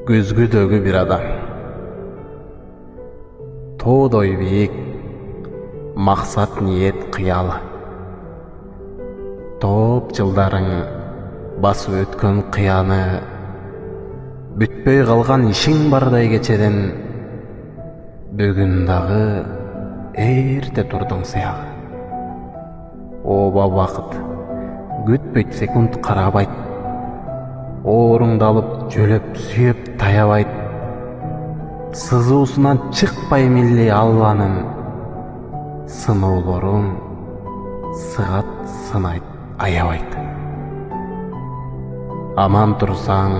Көзгөдөгү бир адам. Тоодой бийик, максат ниет кыялы. Топ жылдарың басып өткөн кыяны, бүтпөй калган ишиң бардай кечеден бүгүн дагы эрте турдуң сыягы. Ооба убакыт күтпөйт, секунд карабайт, ооруңду алып жөлөп сүйөп таябайт. Сызуусунан чыкпай милли алланын сыноолоруң сыгат сынайт, аябайт. Аман турсаң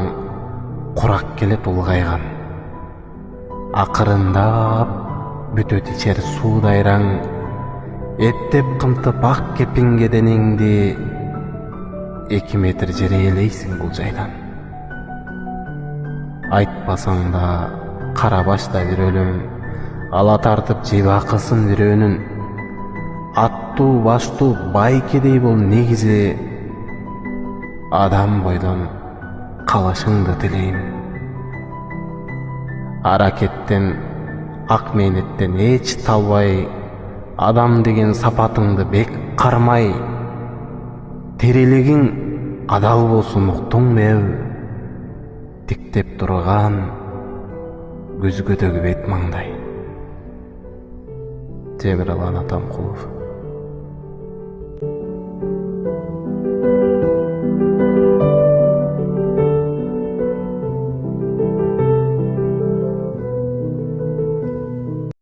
курак келет улгайган, акырындап бүтөт ичер суудайраң. Эптеп кымтып ак кепинге денеңди 2 метр жер ээлейсиң бул жайдан. Айтпасаң да кара башта бир өлүм, ала тартып жебакысын бирөөнүн. Аттуу баштуу байкедей бул негизи, адам бойдон калышыңды тилейм. Аракеттен, ак мээнеттен эч талбай, адам деген сапатыңды бек кармай, тирилигиң адал болсун, уктуңбу эб? Тиктеп турган көзгөдөгү бет маңдай. Темиралан Атамкулов.